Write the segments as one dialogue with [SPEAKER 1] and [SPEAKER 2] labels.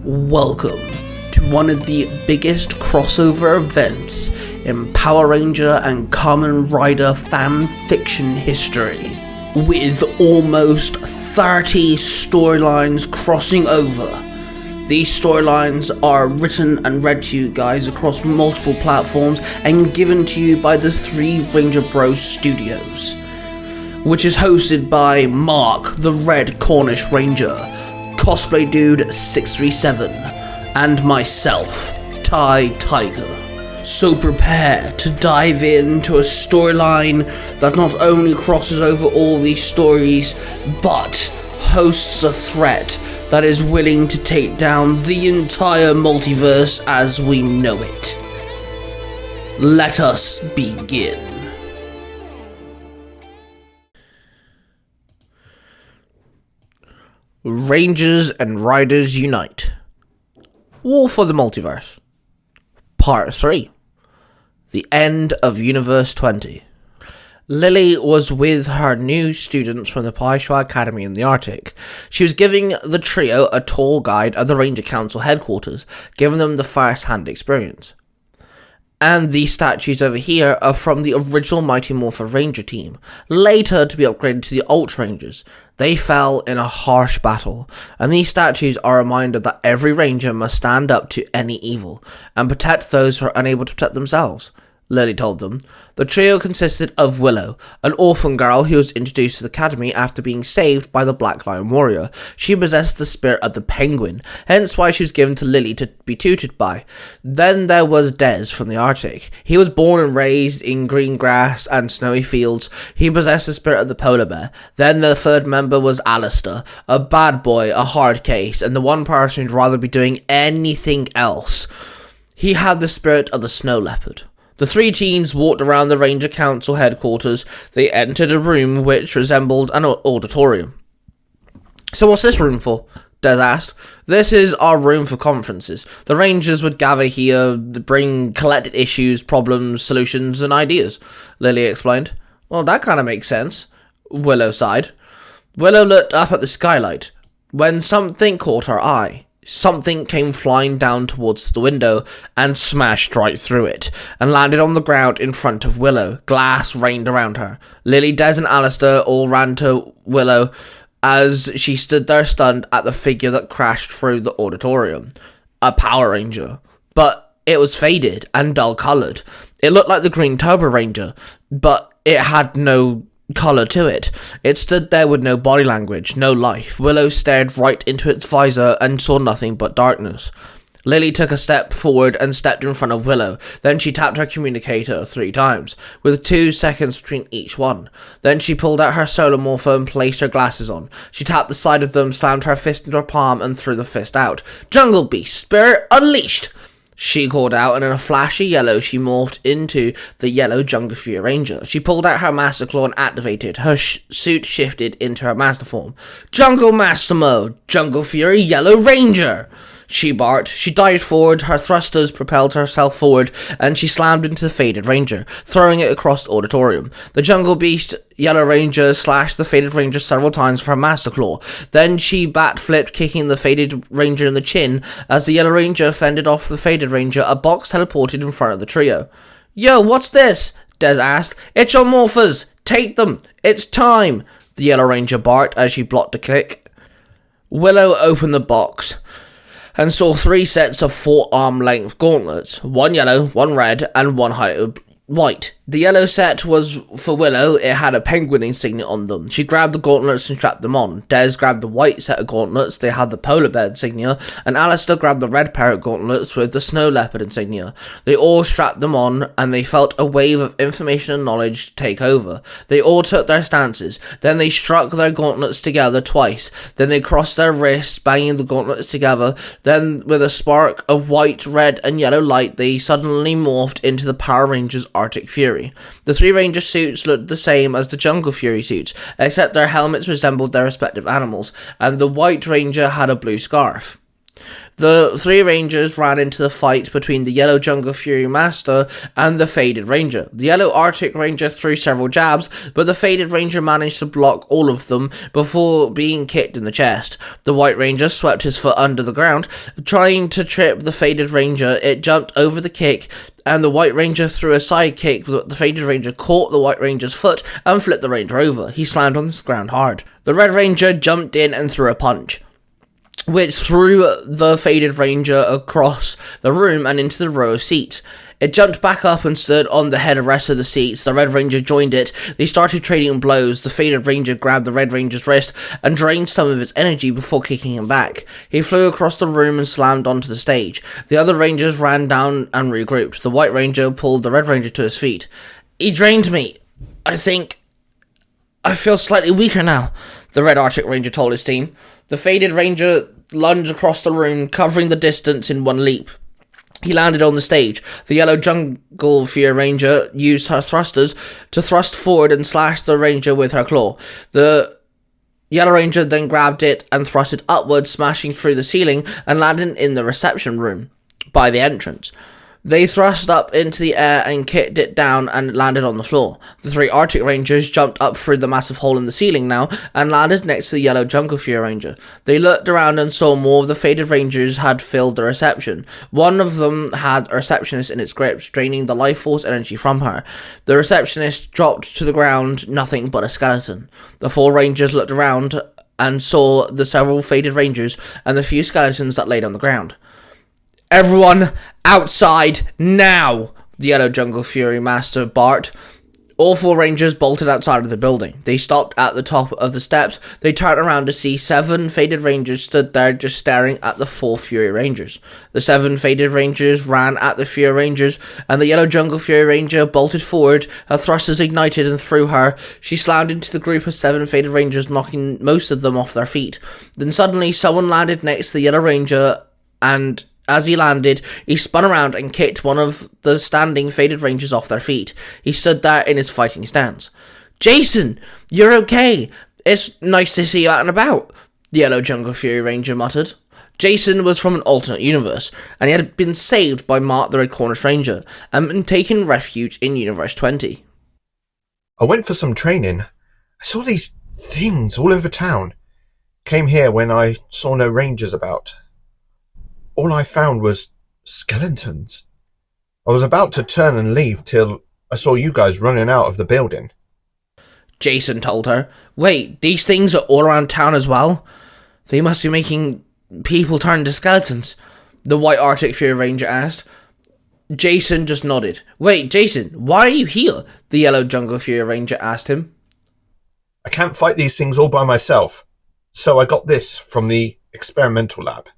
[SPEAKER 1] Welcome to one of the biggest crossover events in Power Ranger and Kamen Rider fanfiction history, with almost 30 storylines crossing over. These storylines are written and read to you guys across multiple platforms and given to you by the 3 Ranger Bros Studios, which is hosted by Mark the Red Cornish Ranger, Cosplay Dude 637, and myself, Ty Tiger. So prepare to dive into a storyline that not only crosses over all these stories, but hosts a threat that is willing to take down the entire multiverse as we know it. Let us begin. Rangers and Riders Unite. War for the Multiverse. Part 3. The End of Universe 20. Lily was with her new students from the Paisha Academy in the Arctic. She was giving the trio a tour guide of the Ranger Council headquarters, giving them the first-hand experience. And these statues over here are from the original Mighty Morphin Ranger team, later to be upgraded to the Ultra Rangers. They fell in a harsh battle, and these statues are a reminder that every Ranger must stand up to any evil, and protect those who are unable to protect themselves. Lily told them. The trio consisted of Willow, an orphan girl who was introduced to the academy after being saved by the Black Lion Warrior. She possessed the spirit of the penguin, hence why she was given to Lily to be tutored by. Then there was Des from the Arctic. He was born and raised in green grass and snowy fields. He possessed the spirit of the polar bear. Then the third member was Alistair, a bad boy, a hard case, and the one person who'd rather be doing anything else. He had the spirit of the snow leopard. The 3 teens walked around the Ranger Council headquarters. They entered a room which resembled an auditorium. "So what's this room for?" Des asked. "This is our room for conferences. The Rangers would gather here, bring collected issues, problems, solutions, and ideas," Lily explained. "Well, that kind of makes sense," Willow sighed. Willow looked up at the skylight when something caught her eye. Something came flying down towards the window and smashed right through it, and landed on the ground in front of Willow. Glass rained around her. Lily, Des, and Alistair all ran to Willow as she stood there stunned at the figure that crashed through the auditorium. A Power Ranger. But it was faded and dull-coloured. It looked like the Green Turbo Ranger, but it had no colour to it. It stood there with no body language, no life. Willow stared right into its visor and saw nothing but darkness. Lily took a step forward and stepped in front of Willow. Then she tapped her communicator 3 times, with 2 seconds between each one. Then she pulled out her solar morpher and placed her glasses on. She tapped the side of them, slammed her fist into her palm, and threw the fist out. "Jungle Beast, Spirit Unleashed!" she called out, and in a flash of yellow, she morphed into the yellow Jungle Fury Ranger. She pulled out her Master Claw and activated. Her suit shifted into her Master form. "Jungle Master Mode! Jungle Fury Yellow Ranger!" she barked. She dived forward, her thrusters propelled herself forward, and she slammed into the Faded Ranger, throwing it across the auditorium. The Jungle Beast Yellow Ranger slashed the Faded Ranger several times with her Master Claw. Then she bat-flipped, kicking the Faded Ranger in the chin. As the Yellow Ranger fended off the Faded Ranger, a box teleported in front of the trio. "Yo, what's this?" Des asked. "It's your morphers! Take them! It's time!" the Yellow Ranger barked as she blocked a kick. Willow opened the box and saw 3 sets of 4-arm-length gauntlets, 1 yellow, 1 red, and 1 white. The yellow set was for Willow. It had a penguin insignia on them. She grabbed the gauntlets and strapped them on. Des grabbed the white set of gauntlets. They had the polar bear insignia, and Alistair grabbed the red pair of gauntlets with the snow leopard insignia. They all strapped them on, and they felt a wave of information and knowledge take over. They all took their stances. Then they struck their gauntlets together twice. Then they crossed their wrists, banging the gauntlets together. Then, with a spark of white, red, and yellow light, they suddenly morphed into the Power Rangers Arctic Fury. The 3 Ranger suits looked the same as the Jungle Fury suits, except their helmets resembled their respective animals, and the White Ranger had a blue scarf. The three rangers ran into the fight between the Yellow Jungle Fury Master and the Faded Ranger. The Yellow Arctic Ranger threw several jabs, but the Faded Ranger managed to block all of them before being kicked in the chest. The White Ranger swept his foot under the ground, trying to trip the Faded Ranger. It jumped over the kick, and the White Ranger threw a side kick, but the Faded Ranger caught the White Ranger's foot and flipped the Ranger over. He slammed on the ground hard. The Red Ranger jumped in and threw a punch, which threw the Faded Ranger across the room and into the row of seats. It jumped back up and stood on the head of the rest of the seats. The Red Ranger joined it. They started trading blows. The Faded Ranger grabbed the Red Ranger's wrist and drained some of its energy before kicking him back. He flew across the room and slammed onto the stage. The other Rangers ran down and regrouped. The White Ranger pulled the Red Ranger to his feet. "He drained me. I think I feel slightly weaker now," the Red Arctic Ranger told his team. The Faded Ranger lunged across the room, covering the distance in one leap. He landed on the stage. The Yellow Jungle Fury Ranger used her thrusters to thrust forward and slash the Ranger with her claw. The Yellow Ranger then grabbed it and thrust it upwards, smashing through the ceiling and landing in the reception room by the entrance. They thrust up into the air and kicked it down and landed on the floor. The three Arctic Rangers jumped up through the massive hole in the ceiling now and landed next to the Yellow Jungle Fury Ranger. They looked around and saw more of the Faded Rangers had filled the reception. One of them had a receptionist in its grips, draining the life force energy from her. The receptionist dropped to the ground, nothing but a skeleton. The four Rangers looked around and saw the several Faded Rangers and the few skeletons that laid on the ground. "Everyone outside now!" the Yellow Jungle Fury Master barked. All four Rangers bolted outside of the building. They stopped at the top of the steps. They turned around to see 7 Faded Rangers stood there just staring at the 4 Fury Rangers. The 7 Faded Rangers ran at the Fury Rangers, and the Yellow Jungle Fury Ranger bolted forward. Her thrusters ignited and threw her. She slammed into the group of 7 Faded Rangers, knocking most of them off their feet. Then suddenly someone landed next to the Yellow Ranger, and as he landed, he spun around and kicked one of the standing Faded Rangers off their feet. He stood there in his fighting stance. "Jason, you're okay. It's nice to see you out and about," the Yellow Jungle Fury Ranger muttered. Jason was from an alternate universe, and he had been saved by Mark the Red Cornish Ranger, and been taken refuge in Universe 20.
[SPEAKER 2] "I went for some training. I saw these things all over town. Came here when I saw no rangers about. All I found was skeletons. I was about to turn and leave till I saw you guys running out of the building."
[SPEAKER 1] Jason told her. "Wait, these things are all around town as well? They must be making people turn into skeletons," the White Arctic Fury Ranger asked. Jason just nodded. "Wait, Jason, why are you here?" the Yellow Jungle Fury Ranger asked him.
[SPEAKER 2] "I can't fight these things all by myself, so I got this from the experimental lab."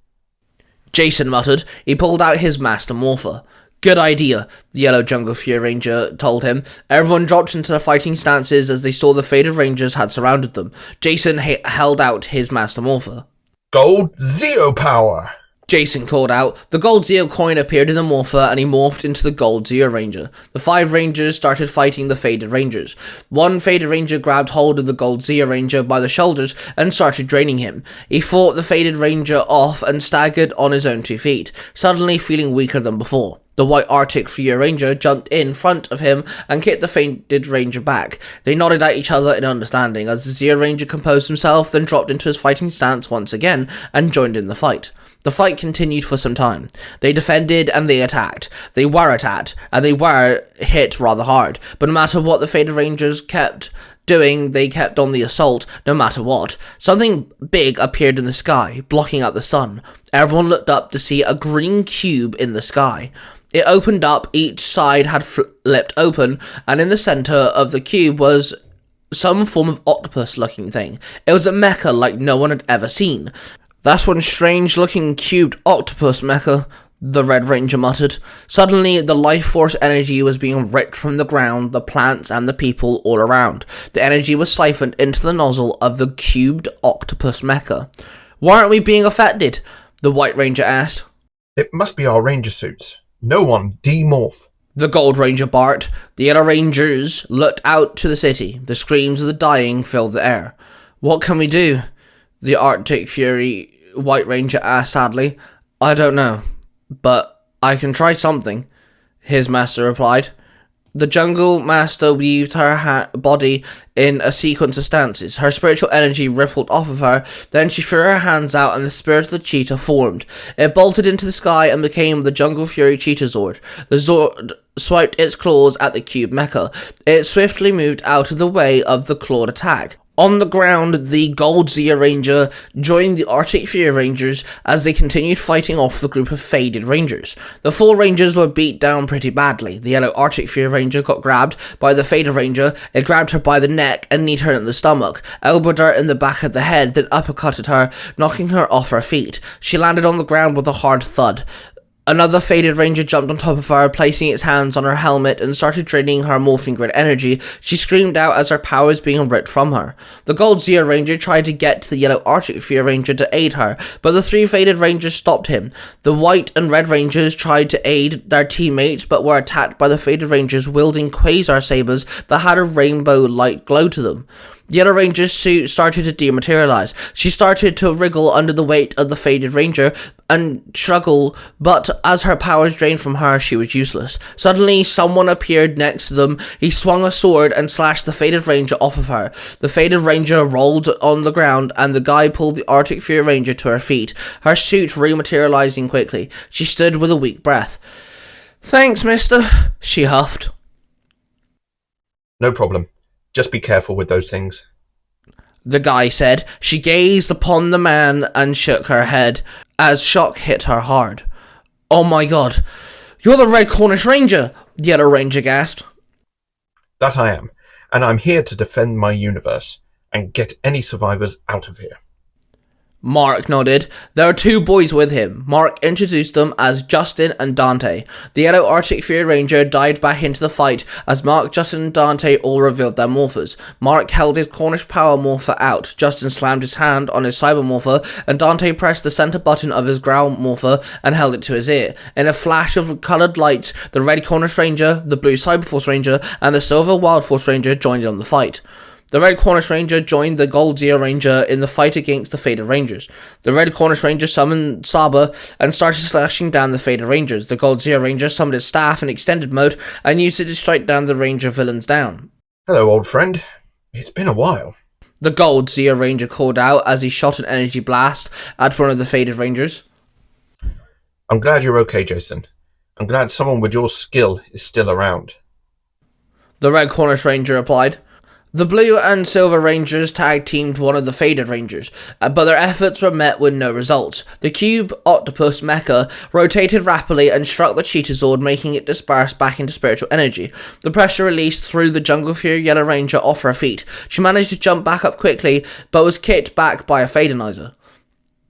[SPEAKER 1] Jason muttered. He pulled out his Master Morpher. "Good idea," the Yellow Jungle Fury Ranger told him. Everyone dropped into their fighting stances as they saw the Faded Rangers had surrounded them. Jason held out his Master Morpher.
[SPEAKER 2] "Gold Zeo Power!"
[SPEAKER 1] Jason called out. The gold Zeo coin appeared in the morpher and he morphed into the gold Zeo Ranger. The 5 Rangers started fighting the Faded Rangers. One Faded Ranger grabbed hold of the gold Zeo Ranger by the shoulders and started draining him. He fought the Faded Ranger off and staggered on his own 2 feet, suddenly feeling weaker than before. The White Arctic Fury Ranger jumped in front of him and kicked the Faded Ranger back. They nodded at each other in understanding as the Zeo Ranger composed himself, then dropped into his fighting stance once again and joined in the fight. The fight continued for some time. They defended and they attacked. They were attacked, and they were hit rather hard. But no matter what the Faded Rangers kept doing, they kept on the assault, no matter what. Something big appeared in the sky, blocking out the sun. Everyone looked up to see a green cube in the sky. It opened up, each side had flipped open, and in the center of the cube was some form of octopus-looking thing. It was a mecha like no one had ever seen. "That's one strange-looking cubed octopus mecha," the Red Ranger muttered. Suddenly, the life force energy was being ripped from the ground, the plants, and the people all around. The energy was siphoned into the nozzle of the cubed octopus mecha. "Why aren't we being affected?" the White Ranger asked.
[SPEAKER 2] "It must be our ranger suits. No one demorph,"
[SPEAKER 1] the Gold Ranger barked. The Yellow Rangers looked out to the city. The screams of the dying filled the air. "What can we do?" the Arctic Fury White Ranger asked sadly. I don't know, but I can try something, his master replied. The jungle master weaved her body in a sequence of stances. Her spiritual energy rippled off of her, then she threw her hands out and the spirit of the cheetah formed. It bolted into the sky and became the Jungle Fury Cheetah Zord. The Zord swiped its claws at the cube mecha. It swiftly moved out of the way of the clawed attack. On the ground, the Gold Zia Ranger joined the Arctic Fury Rangers as they continued fighting off the group of faded Rangers. The 4 Rangers were beat down pretty badly. The yellow Arctic Fury Ranger got grabbed by the faded Ranger. It grabbed her by the neck and kneed her in the stomach, elbowed her in the back of the head, then uppercutted her, knocking her off her feet. She landed on the ground with a hard thud. Another faded ranger jumped on top of her, placing its hands on her helmet and started draining her morphing grid energy. She screamed out as her powers being ripped from her. The Gold Zia Ranger tried to get to the yellow Arctic Fury Ranger to aid her, but the 3 faded rangers stopped him. The white and red rangers tried to aid their teammates, but were attacked by the faded rangers wielding quasar sabers that had a rainbow light glow to them. The Yellow Ranger's suit started to dematerialize. She started to wriggle under the weight of the faded ranger and struggle, but as her powers drained from her, she was useless. Suddenly, someone appeared next to them. He swung a sword and slashed the faded ranger off of her. The faded ranger rolled on the ground, and the guy pulled the Arctic Fury Ranger to her feet, her suit rematerializing quickly. She stood with a weak breath. "Thanks, mister," she huffed.
[SPEAKER 2] No problem. Just be careful with those things,
[SPEAKER 1] the guy said. She gazed upon the man and shook her head as shock hit her hard. "Oh my god, you're the Red Cornish Ranger," the Yellow Ranger gasped.
[SPEAKER 2] That I am, and I'm here to defend my universe and get any survivors out of here.
[SPEAKER 1] Mark nodded. There were 2 boys with him. Mark introduced them as Justin and Dante. The yellow Arctic Fury Ranger dived back into the fight as Mark, Justin and Dante all revealed their morphers. Mark held his Cornish power morpher out. Justin slammed his hand on his cyber morpher, and Dante pressed the center button of his growl morpher and held it to his ear. In a flash of colored lights, the red Cornish Ranger, the blue Cyberforce Ranger, and the silver Wild Force Ranger joined in on the fight. The Red Cornish Ranger joined the Gold Zia Ranger in the fight against the Faded Rangers. The Red Cornish Ranger summoned Saba and started slashing down the Faded Rangers. The Gold Zia Ranger summoned his staff in extended mode and used it to strike down the Ranger villains down.
[SPEAKER 2] Hello, old friend. It's been a while.
[SPEAKER 1] The Gold Zia Ranger called out as he shot an energy blast at one of the Faded Rangers.
[SPEAKER 2] I'm glad you're okay, Jason. I'm glad someone with your skill is still around.
[SPEAKER 1] The Red Cornish Ranger replied. The Blue and Silver Rangers tag-teamed one of the Faded Rangers, but their efforts were met with no results. The Cube Octopus Mecha rotated rapidly and struck the Cheetah Zord, making it disperse back into spiritual energy. The pressure released threw the Jungle Fury Yellow Ranger off her feet. She managed to jump back up quickly, but was kicked back by a Fadenizer.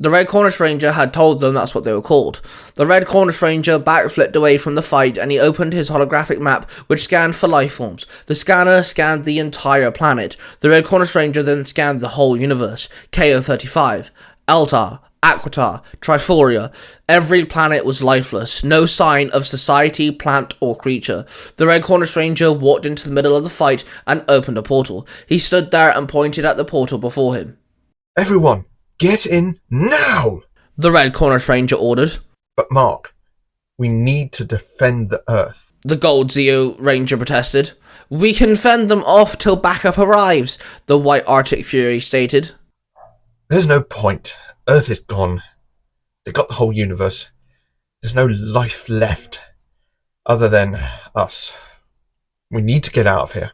[SPEAKER 1] The Red Cornish Ranger had told them that's what they were called. The Red Cornish Ranger backflipped away from the fight and he opened his holographic map which scanned for life forms. The scanner scanned the entire planet. The Red Cornish Ranger then scanned the whole universe. KO-35, Eltar, Aquitar, Triforia. Every planet was lifeless. No sign of society, plant or creature. The Red Cornish Ranger walked into the middle of the fight and opened a portal. He stood there and pointed at the portal before him.
[SPEAKER 2] Everyone! Get in now!
[SPEAKER 1] The Red Cornish Ranger ordered.
[SPEAKER 2] But Mark, we need to defend the Earth.
[SPEAKER 1] The Gold Zia Ranger protested. We can fend them off till backup arrives, the White Arctic Fury stated.
[SPEAKER 2] There's no point. Earth is gone. They got the whole universe. There's no life left. Other than us. We need to get out of here.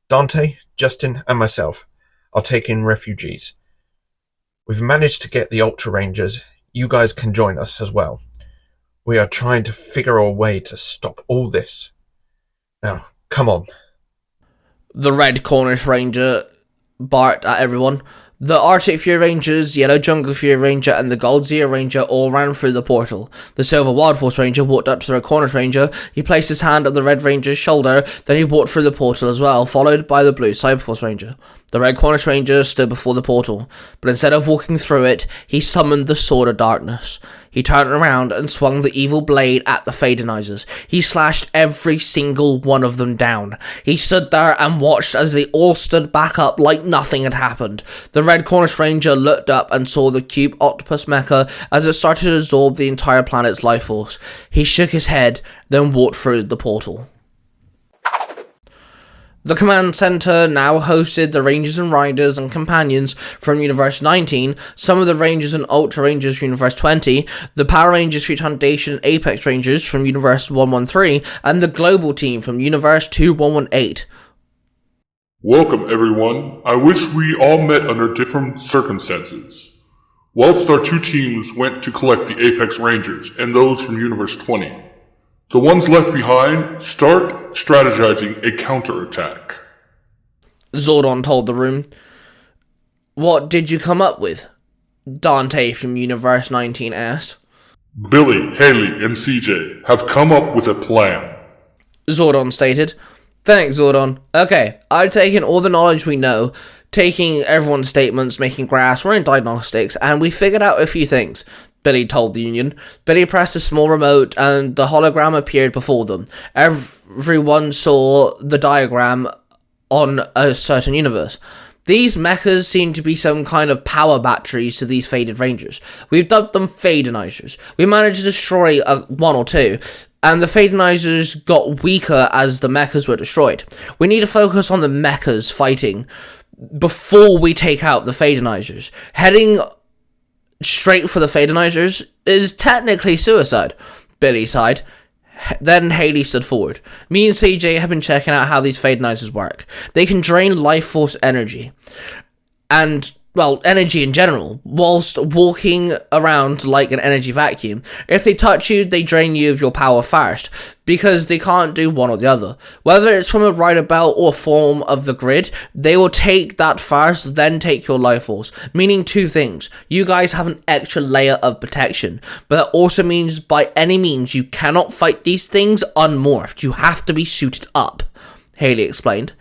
[SPEAKER 2] Dante, Justin, and myself are taking refugees. We've managed to get the Ultra Rangers. You guys can join us as well. We are trying to figure a way to stop all this. Now, come on.
[SPEAKER 1] The Red Cornish Ranger barked at everyone. The Arctic Fury Rangers, Yellow Jungle Fury Ranger, and the Gold Zia Ranger all ran through the portal. The Silver Wild Force Ranger walked up to the Red Cornish Ranger. He placed his hand on the Red Ranger's shoulder, then he walked through the portal as well, followed by the Blue Cyberforce Ranger. The Red Cornish Ranger stood before the portal, but instead of walking through it, he summoned the Sword of Darkness. He turned around and swung the evil blade at the Fadenizers. He slashed every single one of them down. He stood there and watched as they all stood back up like nothing had happened. The Red Cornish Ranger looked up and saw the cube octopus mecha as it started to absorb the entire planet's life force. He shook his head, then walked through the portal. The command center now hosted the Rangers and Riders and Companions from Universe 19, some of the Rangers and Ultra Rangers from Universe 20, the Power Rangers Street Foundation and Apex Rangers from Universe 113, and the Global Team from Universe 2118.
[SPEAKER 3] Welcome, everyone. I wish we all met under different circumstances. Whilst our two teams went to collect the Apex Rangers and those from Universe 20, the ones left behind start strategizing a counterattack.
[SPEAKER 1] Zordon told the room. What did you come up with? Dante from Universe 19 asked.
[SPEAKER 3] Billy, Haley, and CJ have come up with a plan.
[SPEAKER 1] Zordon stated. Thanks, Zordon. Okay, I've taken all the knowledge we know, taking everyone's statements, making graphs, running diagnostics, and we figured out a few things. Billy told the Union. Billy pressed a small remote and the hologram appeared before them. Everyone saw the diagram on a certain universe. These mechas seem to be some kind of power batteries to these faded rangers. We've dubbed them Fadenizers. We managed to destroy one or two, and the Fadenizers got weaker as the mechas were destroyed. We need to focus on the mechas fighting before we take out the Fadenizers. Heading straight for the Fadenizers is technically suicide, Billy sighed. Then Haley stood forward. Me and CJ have been checking out how these Fadenizers work. They can drain life force energy. And, well, energy in general, whilst walking around like an energy vacuum. If they touch you, they drain you of your power first, because they can't do one or the other. Whether it's from a rider belt or form of the grid, they will take that first, then take your life force. Meaning two things. You guys have an extra layer of protection, but that also means by any means you cannot fight these things unmorphed. You have to be suited up, Haley explained.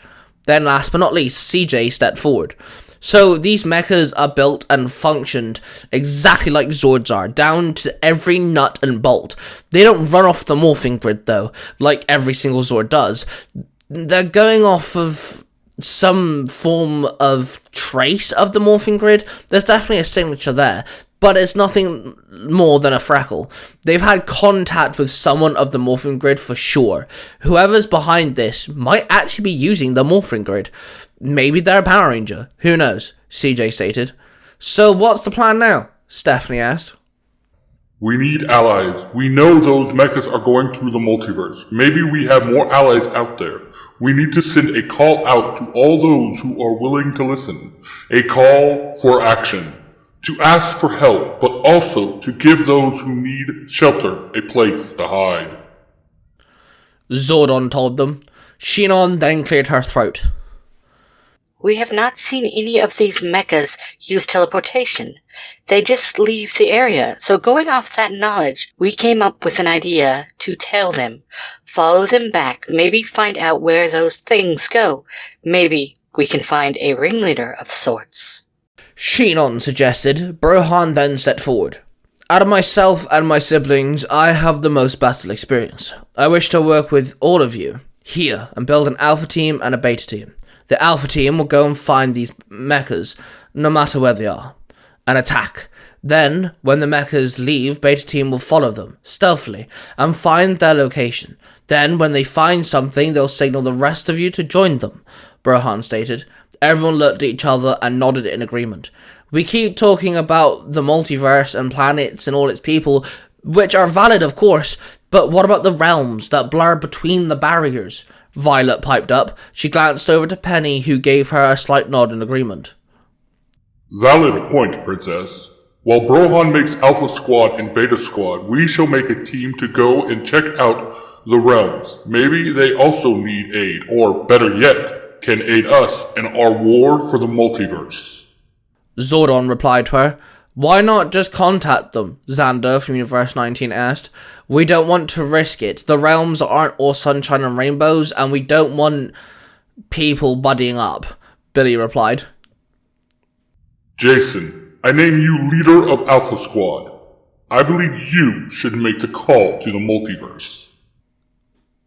[SPEAKER 1] Then last but not least, CJ stepped forward. So these mechas are built and functioned exactly like Zords are, down to every nut and bolt. They don't run off the morphing grid though, like every single Zord does. They're going off of some form of trace of the morphing grid. There's definitely a signature there, but it's nothing more than a freckle. They've had contact with someone of the morphing grid for sure. Whoever's behind this might actually be using the morphing grid. Maybe they're a Power Ranger. Who knows? CJ stated. So what's the plan now? Stephanie asked.
[SPEAKER 3] We need allies. We know those mechas are going through the multiverse. Maybe we have more allies out there. We need to send a call out to all those who are willing to listen. A call for action. To ask for help, but also to give those who need shelter a place to hide.
[SPEAKER 1] Zordon told them. Shinon then cleared her throat.
[SPEAKER 4] We have not seen any of these mechas use teleportation. They just leave the area, so going off that knowledge, we came up with an idea to tail them, follow them back, maybe find out where those things go. Maybe we can find a ringleader of sorts.
[SPEAKER 1] Shinon suggested. Brohan then stepped forward. Out of myself and my siblings, I have the most battle experience. I wish to work with all of you here and build an alpha team and a beta team. The alpha team will go and find these mechas, no matter where they are, and attack. Then, when the mechas leave, beta team will follow them, stealthily, and find their location. Then, when they find something, they'll signal the rest of you to join them, Brohan stated. Everyone looked at each other and nodded in agreement. We keep talking about the multiverse and planets and all its people, which are valid, of course, but what about the realms that blur between the barriers? Violet piped up. She glanced over to Penny, who gave her a slight nod in agreement.
[SPEAKER 3] Valid point, Princess. While Brohan makes Alpha Squad and Beta Squad, we shall make a team to go and check out the realms. Maybe they also need aid, or better yet, can aid us in our war for the multiverse.
[SPEAKER 1] Zordon replied to her. Why not just contact them? Xander from Universe 19 asked. We don't want to risk it. The realms aren't all sunshine and rainbows, and we don't want people buddying up, Billy replied.
[SPEAKER 3] Jason, I name you leader of Alpha Squad. I believe you should make the call to the multiverse.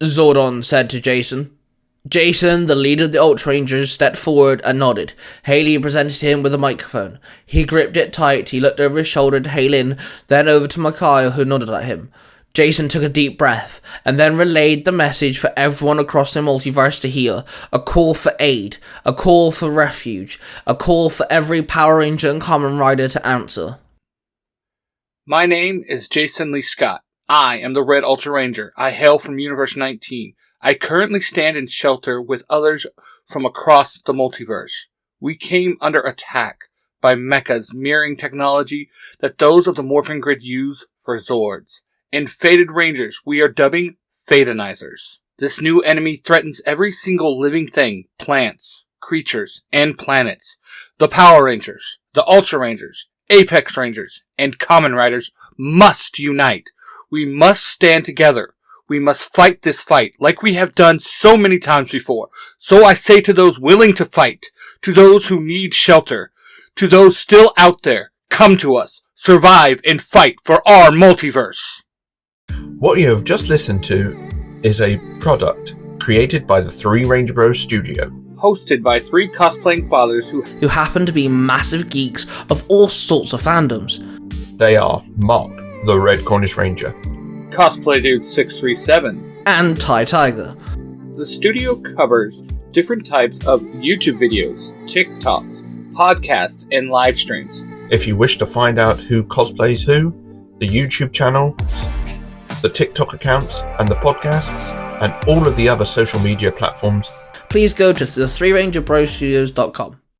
[SPEAKER 1] Zordon said to Jason. Jason, the leader of the Ultra Rangers, stepped forward and nodded. Haley presented him with a microphone. He gripped it tight. He looked over his shoulder to Haley, then over to Mikhail, who nodded at him. Jason took a deep breath, and then relayed the message for everyone across the multiverse to hear. A call for aid, a call for refuge, a call for every Power Ranger and Kamen Rider to answer.
[SPEAKER 5] My name is Jason Lee Scott. I am the Red Ultra Ranger. I hail from Universe 19. I currently stand in shelter with others from across the multiverse. We came under attack by mechas mirroring technology that those of the Morphin Grid use for Zords. And Fated Rangers we are dubbing Fatanizers. This new enemy threatens every single living thing, plants, creatures, and planets. The Power Rangers, the Ultra Rangers, Apex Rangers, and Kamen Riders must unite. We must stand together. We must fight this fight like we have done so many times before. So I say to those willing to fight, to those who need shelter, to those still out there, come to us, survive and fight for our multiverse.
[SPEAKER 2] What you have just listened to is a product created by the Three Ranger Bros Studio.
[SPEAKER 5] Hosted by three cosplaying fathers who
[SPEAKER 1] happen to be massive geeks of all sorts of fandoms.
[SPEAKER 2] They are Mark, the Red Cornish Ranger,
[SPEAKER 5] Cosplay Dude 637,
[SPEAKER 1] and Ty Tiger.
[SPEAKER 5] The studio covers different types of YouTube videos, TikToks, podcasts, and live streams.
[SPEAKER 2] If you wish to find out who cosplays who, the YouTube channel, the TikTok accounts, and the podcasts, and all of the other social media platforms,
[SPEAKER 1] please go to the 3rangerbrostudios.com.